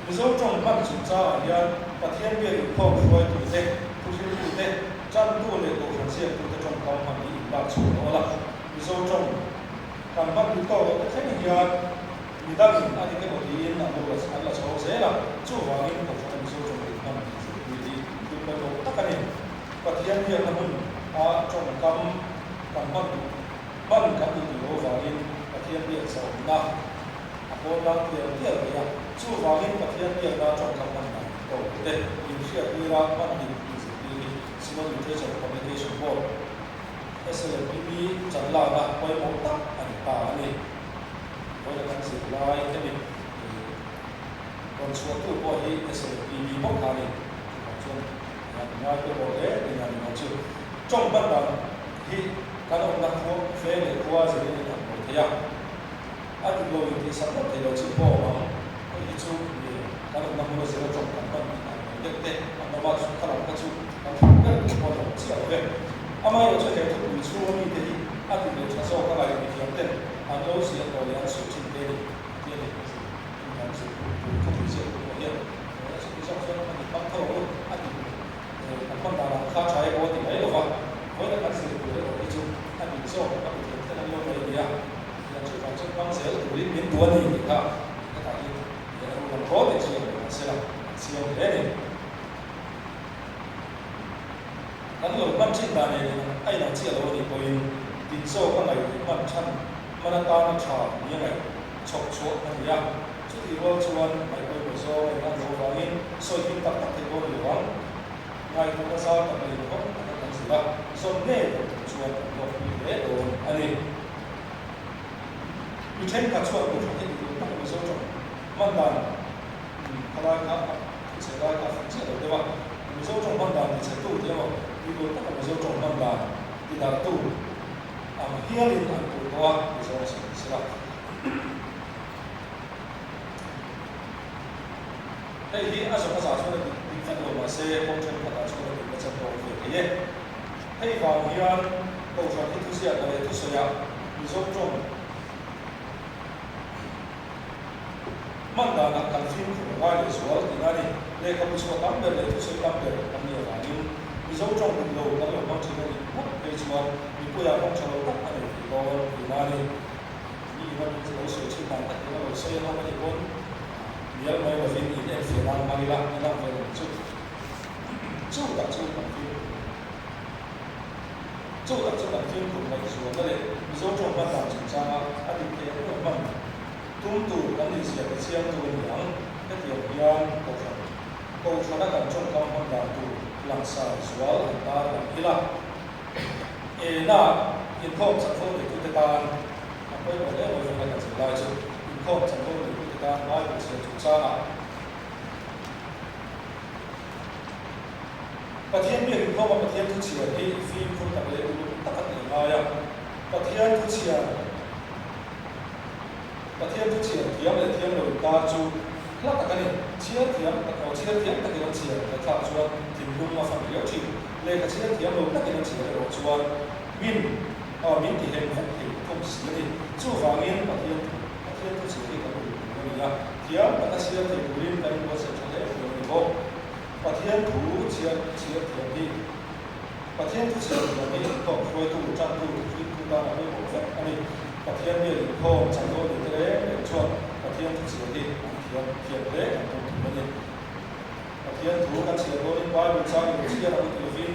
ví dụ trong văn chúng ta ở đây và thiên biệt được không phơi thủ thế thu thiên thủ thế chân tu lệ tổ phần riêng tu trong công hành đi bạc chủ nó là ví dụ trong làm bắt đi to cái khách hàng người ta nhìn anh cái một tí là một là số dễ là chủ vào những tổ phần ví dụ trong cái năm thì cái đồ tất cả này và thì anh hiện là mình trong cầm bắt cái gì đó vào những và thì anh hiện sau đó cô đang tiền tiền vậy chủ vào những và thì anh hiện là trong cầm bắt tổ để những chuyện như là bắt đi Civil Literature Communication Board SLPB chẳng là quay một tắc ảnh tả này với là căn sự lại cái này còn số tu của ấy SLPB bốc hà này trong ngay cái bộ đấy thì là nó chịu trong bắt đầu thì các ông đang có phê để qua gì đấy là một thế anh lôi thì sắp một thế đó chịu bỏ mà cái chú thì các ông đang có gì trong các bạn được thế nó bắt các ông các chú cái bộ đó chỉ ở đây ama yo cho cái thuộc bị chú mình thì anh thì cho số các bạn bị kiếm tiền anh đâu sẽ có liên số chính thế thì anh sẽ không bị sự của hiện sự trong số anh bắt đầu anh thì con nào khá trái có thì đấy rồi với lại anh sẽ của cái chú anh bị số các bạn thế là lâu rồi thì là chủ phòng chức năng sẽ xử lý biến đuôi thì cả cái tại vì làm có để sử dụng sẽ là sử dụng thế này anh lột bắt trên đàn này ai làm chia rồi thì coi tin sâu các ngày bắt chân mà ta nó trả như này chọc chuột anh ya chứ thì vô chuan mày coi một số người ta đồ vào in soi tin tập tập thì có được không ngày cũng có sao tập này có anh gì đó soi nè chuột một như thế rồi anh đi như thế cả chuột cũng phải đi tập một số trong mang đàn các bạn sẽ ra các phát triển được không một số trong mang đàn thì sẽ tu thế không đi đối tất cả một số trong mang đàn thì là tu hiền lên ăn tu qua thì sẽ là đây thì ở trong xã hội này thì phát đồ mà sẽ không chân phát triển được cái chân đồ về cái gì hay vào hiền cầu cho cái thứ gì là cái thứ gì ví dụ trong mang đàn là cần phim của ngoài để số thì ngay đi để không số tắm được để thứ gì tắm được tắm nhiều là nhưng ví dụ trong đường đầu các loại món chỉ là những quốc về chuột những quốc gia không cho nó tất cả đều thì có thì ngay đi như vậy thì nó sẽ chịu tàn tất cả nó sẽ không có gì vốn nhớ mấy là phim gì để phía nam mang đi làm về một chút chút đặc trưng bản phim chút đặc trưng bản phim của mình xuống cái này ví dụ trong văn bản chúng ta anh định thế nó bằng tung tù các lịch sử cái xiêm tù nhang cái tiểu nhân câu cho nó cần trong công văn bản tù làm sao xóa người ta làm gì là na in không sản phẩm để chúng ta quay một cái rồi phải làm gì lại chứ in không sản phẩm để chúng ta nói về sự chúng taประเทศนี้เขาบอกประเทศทุกเชียร์ที่ฟิล์มคนต่างเลยตัดกันอย่างไรประเทศทุกเชียร์ที่ยังเลยที่ยังเลยตาจูลักตะกันเนี่ยเชียร์ที่ยังตะกันเชียร์ที่ยังตะกันเชียร์แต่ถ้าชวนทีมรุ่งมาฝั่งเดียวทีเลยกับเชียร์ที่ยังเลยตะกันเชียร์เราชวนมินที่เห็นแค่ที่ทุ่มเสียนี่จู่ฝั่งนี้ประเทศทุกเชียร์ที่กันอยู่นี่นะที่ยังตะกันเชียร์ที่รุ่งกันก็เสียเลยนี่ก็ประเทศผู้เชียร์ที่ประเทศทุกเชียร์ที่นี่ต้องคอยตู้จังตู้ฟิตตู้ตาไม่หมดแค่อันนี้ประเทศนี้เขาจังโดนเละชวนประเทศทุกเชียร์ที่เทียบเละกันตรงนี้ประเทศผู้กันเชียร์โดนบ้านเป็นชาติเชียร์เราที่ฟิน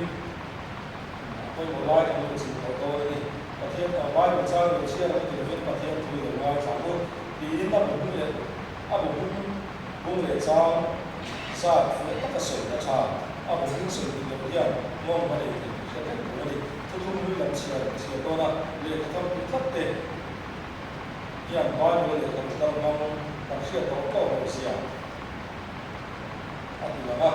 ไม่หมดไล่กันเลยสิ่งต่อตัวนี้ประเทศบ้านเป็นชาติเชียร์เราที่ฟินประเทศผู้อยู่ไล่สามคนดีนี่ตั้งบุ้งเลยบุ้งเลยจ้าซาเนี่ยตั้งแต่สวยนะชาบุ้งสวยดีเลยที่มองมาเลยเชียร์กันตัวนี้ทุกมือกันเชียร์ตัวนั้นเลยก็ต้องทัดเตะอย่างบ้านเลยก็ต้องมองตั้งเชียร์ตัวก็เสียอันนี้ละ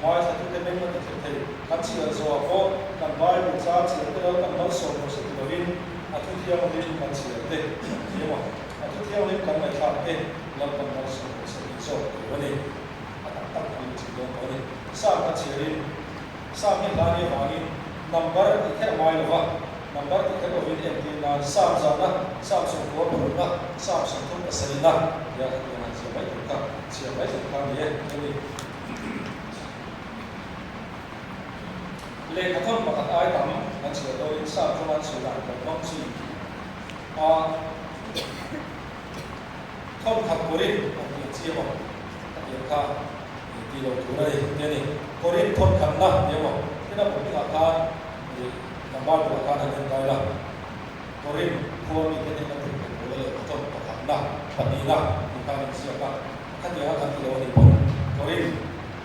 มาสักทีเดียวมันจะเทกันเชียร์ส่วนก็กันบ้านเป็นชาเชียร์ตัวกันน้องส่งมาสักทีวินอาทิตย์ที่เราเล่นกันเชียร์เตะเยี่ยมอาทิตย์ที่เราเล่นกันไม่ขาดเตะแล้วกันน้องส่งมาสักทีส่งวันนี้ตั้งแต่จริงๆวันนี้สร้างกันเชียร์สร้างให้ร้านนี้วางนี้นัมเบอร์ที่แค่ไม่หรอกนัมเบอร์ที่แค่เราวินเอ็มดีนะสร้างจานนะสร้างส่งหัวบุรุษนะสร้างส่งทุกสิ่งนะอย่างนั้นเชียร์ไม่ถูกกันเชียร์ไม่ถูกกันเนี่ยนี่เล lệ các thôn mà ai tắm anh sẽ đôi sao cho anh sử dụng của công gì thôn khắc cố định một chia một điểm khác thì đầu thủ này thế này cố định thôn khắc na nếu mà thế là một cái khác thì làm bao nhiêu khác thành cái là cố định thôn thì cái này là thủ của lệ các thôn khắc na và đi na thì cái này sẽ là các nhà các cái đầu thì cố định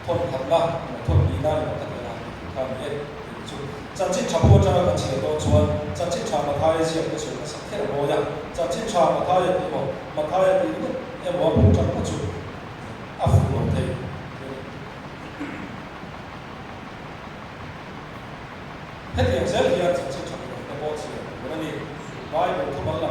thôn khắc na thôn đi na là các nhà cái này真正差不多这个钱都赚，真正差嘛他也是个什么是看我呀，真正差嘛他也比我，嘛他也比我，也我不挣不住，啊服我的。迄点这里啊，真正差不多的保持，我那里Bible他们那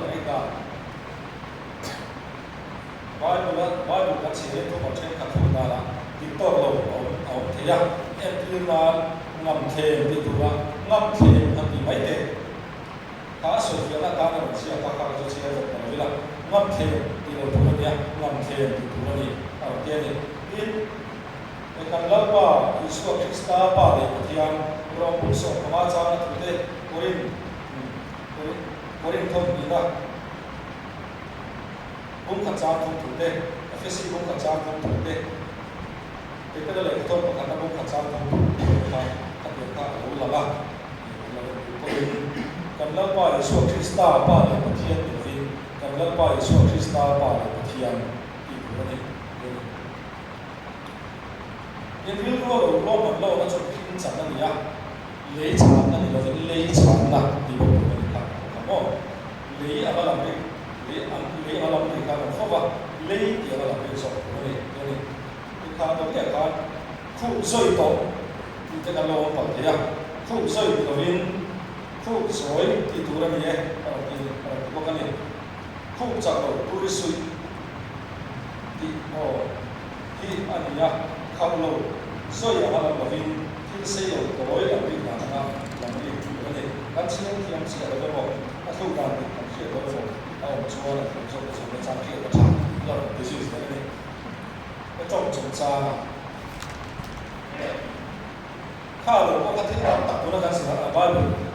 个Bible cái钱他们真看出来了，你到了我睇呀，一啲嘛。ngầm khe đi tu ra ngầm khe ngầm đi mấy thế cả số phiếu là cả người chỉ là các cho chia được rồi là ngầm khe đi đâu tu ra đi ngầm khe đi tu ra đi ở kia này đi cái căn lớp qua Isu Krista ba để thì anh rồi cũng số mà cha nó tu thế Corin thông đi ra cũng khăn cha thông tu thế FSC cũng khăn cha thông tu thế cái đó là cái thông mà khăn cũng khăn cha thông tu các ông là cần lớp ba Isu Krista ba để phát triển được cần lớp ba Isu Krista ba để phát triển thì cũng là những cái lúc mà lâu nó chụp phim chẳng là gì á lấy chán là gì là lấy chán là thì bộ phim này không có lấy ở làm gì lấy ở làm gì cả không phải lấy thì ở làm gì rồi này này cái khá đó cái khá phụ rơi tổ cái là lâu bằng thế à phụ rơi đầu tiên phụ sỏi thì tu ra gì thì có cái này phụ chặt đầu tu đi suy thì thì anh nhá không lâu sỏi ở làm đầu tiên thì xây ở tối làm việc làm cái này các chiến thì anh sẽ ở đâu rồi các thủ đoàn thì anh sẽ ở đâu rồi ông chúa là ông chúa là trang kia là trang là cái gì thế này cái trong chúng taข้าหลวงพ่อก็ทิ้งน้ำตักตัวนั้นสิครับบ้าน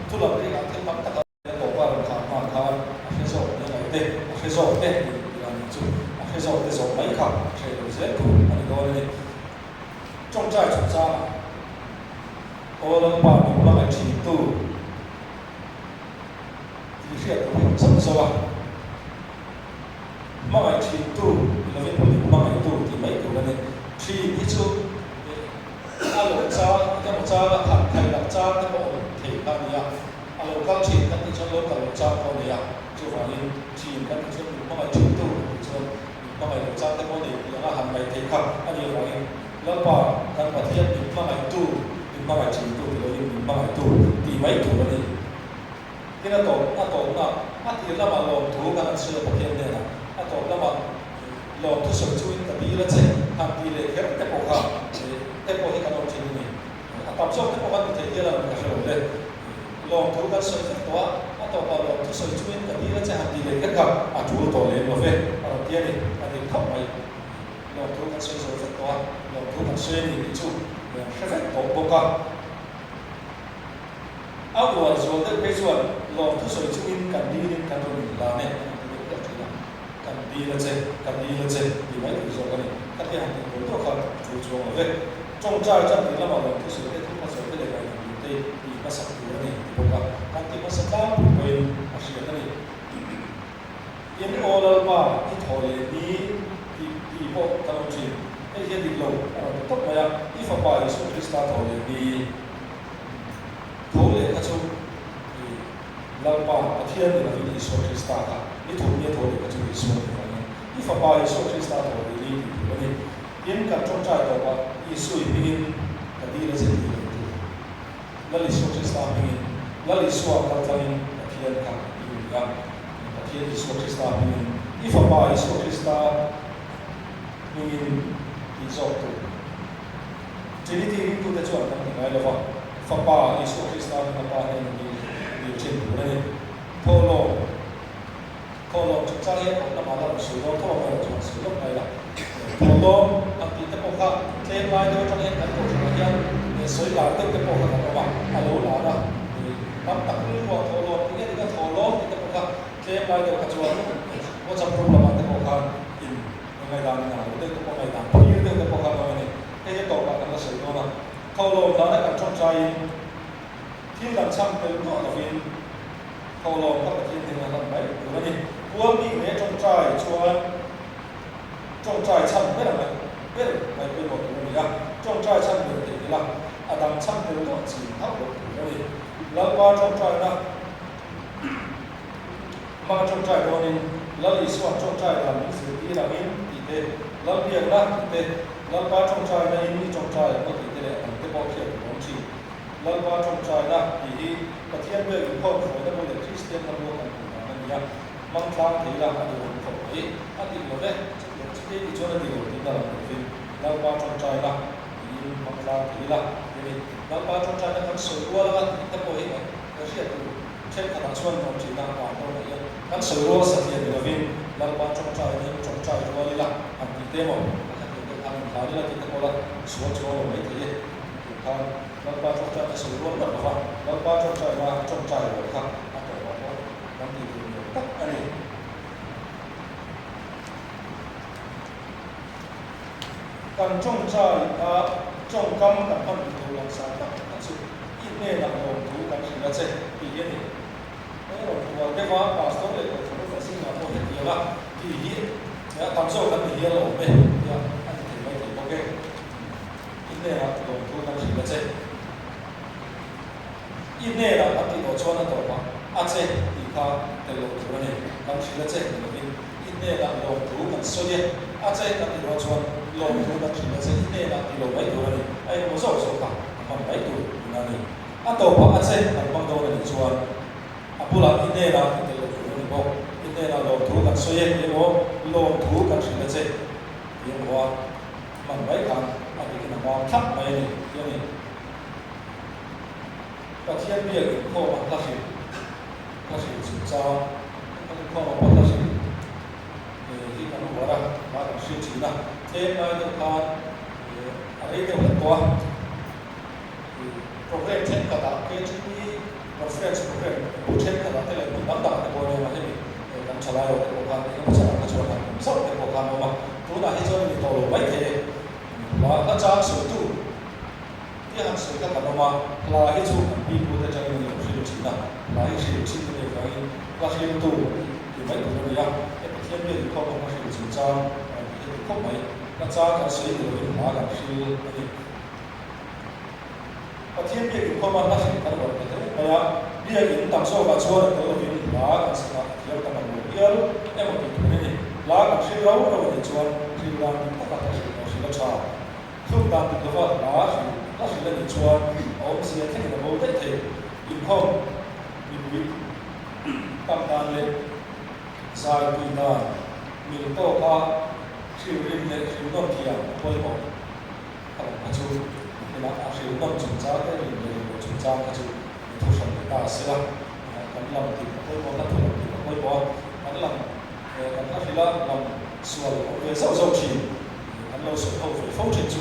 ทุลักที่การทิ้งน้ำตักตัวบ้านขาดมาขาดเฟซบุ๊กยังไงเด็กเฟซบุ๊กเด็กอย่างนี้จุเฟซบุ๊กเด็กส่งไม่ขาดใช่หรือเปล่าอันนี้ก็เลยจงใจจุดจ้าโอ้แล้วบ้านมีบ้านที่ตู้ที่เรียกว่าสัมสวะบ้านที่ตู้เราเป็นคนบ้านตู้ที่ไม่ตู้นั่นเองที่ที่จุallo cha cái một cha là thành thành lập cha cái bộ thể ta này allo các chị các chị cho lớp allo cha con này chứ phải như chị các chị cho những cái chuyện tu cho những cái cha cái bộ này là hàng ngày thể khắc anh như vậy lớp ba các bạn thiết những cái tu những cái chuyện tu thì những cái tu thì mấy tu này cái là tổ là thì là mà làm tu cái là sự bậc hiện này là tổ là mà làm tu sự chú ý cái là gì hàng đi để cái bộ khác cái bộ hiện cái đồng chí này, tập trung cái bộ phận thể hiện là một cái rồi đấy, lòng thu cái sợi rất toa, tổ bảo lòng thu sợi chuyên cái đi là sẽ hành đi để kết hợp, chủ tổ lên mà về, kia này, thì không phải lòng thu cái sợi rất toa, lòng thu cái sợi này ví dụ, sẽ phải tổ bộ cả, áo đồ rồi đấy bây giờ lòng thu sợi chuyên cần đi đến cần rồi là này, cần đi là gì, thì mấy cái rồi cái này, các cái hành trình của tổ chủ mà về trong trai trong thì là bảo là cái sự cái thứ mà sự cái này thì nó sắp tới này thì các anh thì nó sẽ cao với sự cái này yên ổn là mà cái thổi thì bộ các ông chị cái gì đi lâu tốt mà cái phần bài số Krista thổi thì thổi để các chú thì làm bảo thiên thì là vì số Krista cả cái thổi như thổi để các chú số cái phần bài số Krista thổi thì cái yên cả trong trai đó Isu ingin kadila sa dito. Laliswa Krista ingin. Laliswa katangin katiyan ka iuligan. Katiyan Isu Krista ingin. Ifa pa Isu Krista ingin izokto. Tinitirin ko na chuan ng tingay lawa. Fa pa Isu Krista ingin pa ingin diuchin ko na Polo tsaya ko na mala sulo to ko na sulo na ila. Polo ang kita po ka claim line do trong hiện cảnh của chúng ta soi la te te po ka ka ma alo la na tam tak ni wa tholo ni ni ka tholo ni te po ka claim lai de ka chuan mo cham problem te po ka in ngai dan na te te po ngai dan phir te po ka ma ni te to ka ka soi no na tholo la na ka chong chai thiên làm sang từ nó là vì thầu lò các cái thiên thì là làm đấy rồi đi quân đi để trong trại chăn biết là biết mày quên một cái gì à trong trại chăn được thì là đang chăn từ nó chỉ tháo được rồi điแล้วqua trong trại đó mà trong trại đó điแล้วอีส่วนtrong trại là những sựที่เราเห็นที่เด็แล้วเรียนนะที่เด็แล้วqua trong trại nàyนี่trong trạiก็ที่เด็อันที่บอกเกี่ยวกับของชีแล้วว่าจงใจนะที่ประเทศเมืองพ่อของนักบวชคริสเตียนนักบวชกันนั่นเนี่ยมังคลาที่เราดูเขาไอ้อันที่เราเนี่ยที่ที่ชนที่เราที่เราเป็นแล้วว่าจงใจนะที่มังคลาที่เราที่แล้วว่าจงใจนะกันสวยว่าแล้วกันที่พอเห็นก็เชื่อถือเช่นขนาดชวนของจีนว่าตรงนี้กันสวยว่าสัตย์ที่เราเป็นแล้วว่าจงใจนี่จงใจว่านี่ละอันที่เต็มหมดอันที่เต็มอันที่เราที่เราพอละสวยชัวร์ไม่ถี่ทางแล้วก็จงใจจะสื่อร่วมกันนะครับแล้วก็จงใจว่าจงใจเลยครับอันต่อไปน้ำดีดีตักอันนี้การจงใจจงกำกับพันธุ์ตัวอย่างสารตักอันสุดอินเน่นำลงดูกันสิ่งละเจ็ดปีนี้เราตัวเรียกว่าปาสโตเลยตัวทุกสิ่งมาโมเดลเดียวละปีนี้เนี่ยทำโซ่กันปีนี้เราไม่เนี่ยอันที่ไม่ถึงโอเคอินเน่นำลงดูกันสิ่งละเจ็ดอินเน่ละอันที่เราชวนนั่นตัวว่าอาเจดีค่ะแต่เราตัวนี้กันสิ่งละเจ็ดอินเน่ละลงดูกันสุดเนี่ยอาเจอันที่เราชวนลงดูกันสิ่งละเจ็ดอินเน่ละที่เราไม่ตัวนี้ไอ้โมโซโซค่ะมันไม่ตัวนั่นนี่อันตัวว่าอาเจมันบางตัวนี่ชวนอาบุลาอินเน่ละที่เราตัวนี้บอกอินเน่ละลงดูกันสุดเนี่ยยังว่าลงดูกันสิ่งละเจ็ดยังว่ามันไม่ทำอันที่เราบอกทับไปนี่ยังนี่ประเทศเบียร์ข้อมาลักษณะสุดจ้าข้อมาลักษณะที่มันหัวเรามาจากชื่อจีนนะเทปมาดูการอะไรเกี่ยวกับตัวโปรแกรมเช่นกระดาษเกจิมีคอนเฟอเรนซ์โปรแกรมเช่นกระดาษที่เราตั้งแต่ในบริเวณที่มีการฉลายโปรแกรมที่มันฉลายก็ชวนกันสอบในโปรแกรมมาตัวนั้นที่จะมีตัวไม่เท่ว่าอาจารย์สุดทุที่หันสุดก็กันมาลายที่ชุดมีผู้ที่จะมีชื่อจีนนะลายชื่อจีนที่เราเห็นว่าชื่อตัวที่ไม่ตัวนี้ยังไอ้ประเทศนี้เขาบอกว่าชื่อจีนจ้าที่เขาไม่那จ้ากันชื่อเราเห็นมากันชื่อนี่ประเทศนี้เขามาตั้งชื่อกันว่าประเทศอะไรเรียกอินตั้งโซ่กันชวนตัวเห็นมากันสักเดียวกันมาเดียวเอ็มติดตัวนี้ลากันชื่อเราเห็นชวนชื่อเราตั้งแต่ชื่อเราชื่อเราชาทุกการติดตัวลาชื่อ那是那你说，我们现在看的某在睇，以后因为当然嘞，在对那民道他是人的是弄体啊，不会讲，他们就那是弄警察的人的警察，他就土生的大事啦，他们啷地不会讲，他土生地不会讲，他啷他是啷说我们少少去，他们说后悔风尘出。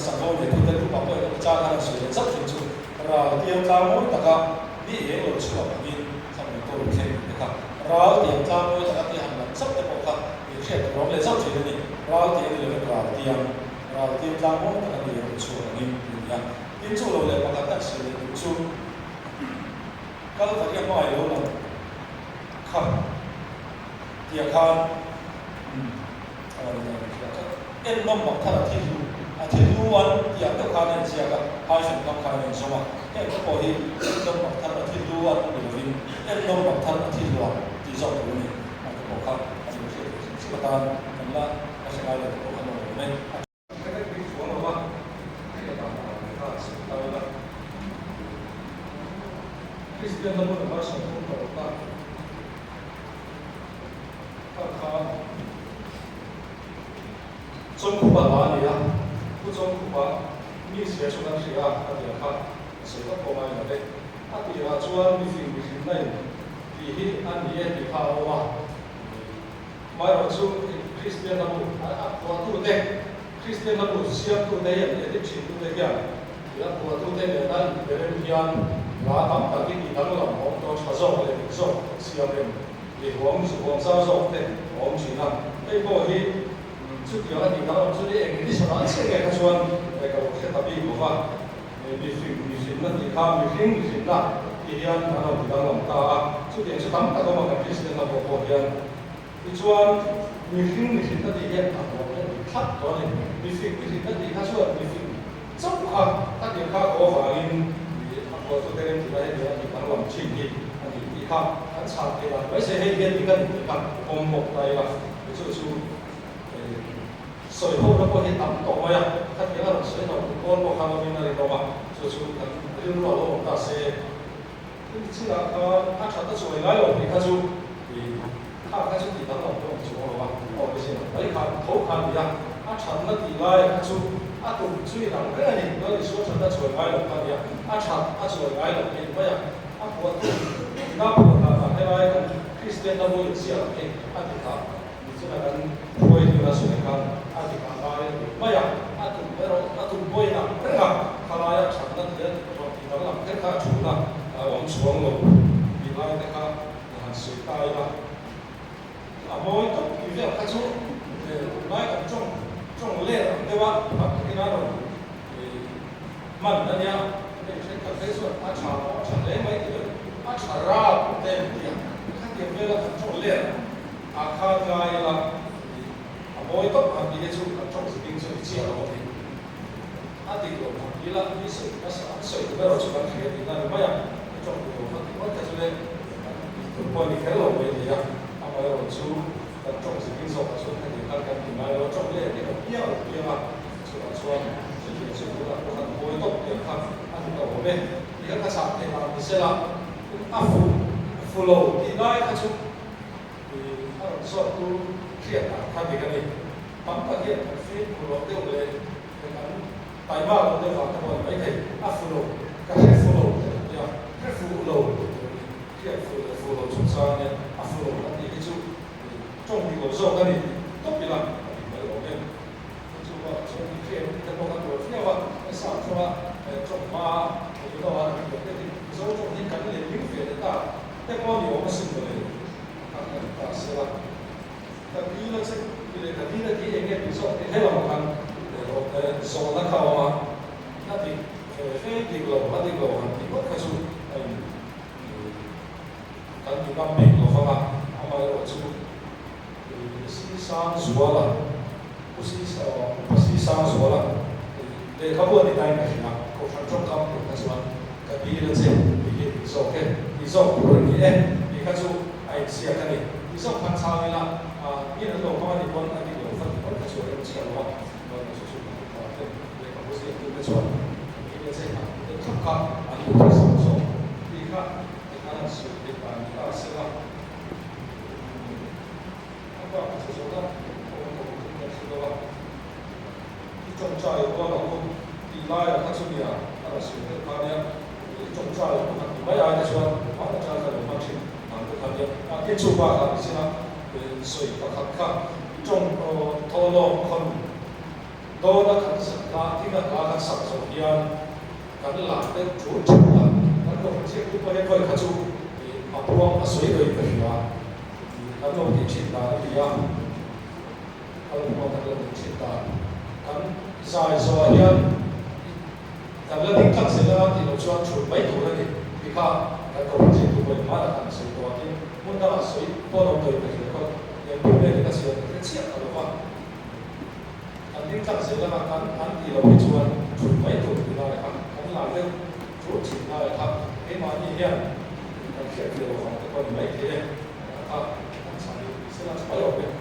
สังคมเนี่ยทุกท่านทุกคนก็จะทำสิ่งสักสิ่งชุดเราเตรียมการมุ่งตะการนี่เองเราช่วยแบบนี้ทำเป็นตัวลูกเข่งนะครับเราเตรียมการมุ่งตะการที่หันหลังสักแต่บอกครับอย่างเช่นเราเล่นสักสิ่งนี้เราเตรียมเลยเราเตรียมการมุ่งตะการที่เราช่วยแบบนี้อย่างที่ช่วยเราเลยประกาศสิ่งนี้ช่วยก็เราเตรียมไว้เราเลยครับเตรียมการอะไรนะครับเอ็นล้มบอกท่านที่อยู่ที่รู้วันที่อยากต้องการเงินเสียกับหายสิ่งต้องการเงินสมัครเอ็นก็พอที่ล้มบอกท่านที่รู้วันเดี๋ยววินเอ็นล้มบอกท่านที่รู้วันที่สองตัวนี้อันนี้บอกครับอันนี้คือสิ่งต่างๆนั่นละไม่ใช่อะไรที่บอกกันหมดเลยก็ได้เป็นช่วงว่าที่จะทำอะไรก็สิ่งต่างๆคริสเตียนเราพูดว่าสิ่งที่เราต้องการ中古巴哪里啊？不中古巴，你写出东西啊，他就看，谁都不买了的。他第二做你是不是那？第一按你也比他好嘛。买了出 Christian 的路，啊，我都的， Kristen na bu siam tu te yan edit chin tu te yan ya bu tu te le na beren hian la tam ta ki ni dang lam om to cha zo le zo siam le le hom sa zo te om chin na ei bo hi chu ti ya ni dang chu le eng ni sa na che ge ka chuan e ka ke ta bi ko wa mi fin na ni ka mi fin na ti hian na lo dang lam ta chu ti chu tam ta ko ma ka Kristen na bo ko hian ti chuan mi fin na ti hian ta bo thắt đó này vì cái gì khác chưa vì rất khó các điểm khác có phản ứng có tôi thấy thì là hiện thì bằng lòng trình thì thì khác anh sáng thì là mấy sẽ hiện hiện thì cần bằng cùng một tay là ví dụ như sợi hô nó có hiện tầm tổ mà ya các điểm là sợi nó con một hàng bên này đó mà ví dụ như riêng nó là ta sẽ chỉ là anh chọn được rồi ngay rồi thì khác chứ thì khác chứ thì当然不用说了吧哦不行而且看头看一样长的地来，就都最难个呢。我哋所长的做矮路嗰啲长做矮路嘅乜嘢，我那部那喺來跟 Kristen 都冇事啊，嘅啲佢，你知啦，跟會啲啦，所以講啲佢來乜嘢，都咩咯，都唔會啦，咁啊，佢來長的啲，我哋講啦，跟佢做啦，往床路，地來嘅佢行水帶啦，冇一個有啲佢做，來咁種類對吧？佢那種慢的呀，佢可以說長類咪啲，長啦，對唔對？佢點樣啦？種類，佢嘅啦，冇一個係啲就種是邊種之後嘅，啲個啲啦，啲水咁樣出嚟嘅，啲啦，乜嘢種我睇出嚟，幫你睇落去啲啊，我有做。种是民俗，所以佢哋跟點解有種咧？呢個標啊，出嚟說，之前政府啦，可能會多啲客，到後面而家佢拆地啦，唔識啦，扶路點解佢出？可能說都貼啊，佢哋嗰啲，幫佢貼飛扶路啲嚟，佢講大馬路啲話，佢話唔係扶路，佢係扶路，呀，係扶路，貼扶路出山嘅，扶路嗰啲叫。種地嘅時候，嗰啲特別啦，唔係我嘅，就話種地片，你講緊做咩話？你生出啦，種花，我覺得話嗰啲，有時候種地肯定係免費嘅，但係我哋我們是唔會，大事啦。但係呢個即係呢個啲嘢嘅，比如說你喺度看，數得靠嘛，那啲飛地路，那啲路，如果佢做等於咁明嘅方法，我咪我做。西山說啦，不西山說啦，你看我哋睇唔明啊，個場中間佢說，佢俾咗錢，俾咗數嘅，俾數無論你咧，你看出係試下睇你，俾數看差嘅啦，呢兩度講你講一啲有分，我睇出有錢嘅話，我就出去話嘅，你看不是有嘅錯，俾咗錢啊，你睇下，你睇少數，你看那是你把你打死啦。就是說呢，我知道啦，啲種菜我老公地拉啊，他出面啊，是他呢，種菜我唔係啊，他說我哋家在農村，佢哋啲做法啊，先啦，水啊，種拖羅坤，多得近十啦，啲人打緊十數啲啊，咁難得做出啦，咁個即係嗰啲可以睇出，幫水對佢啊。咁我哋切大啲啊，咁我哋切大，咁晒所有，咁咧啲特色啦，啲路上全部都係啲卡，咁個政府會買得水多啲，滿得水多到對佢個誒表面嘅時候，佢切到嘅話，咁啲特色啦，咁啲路上全部都係啦，咁難得做切啦，咁起碼呢啲人，咁其實佢路上個唔係嘅，啊。所有嘅。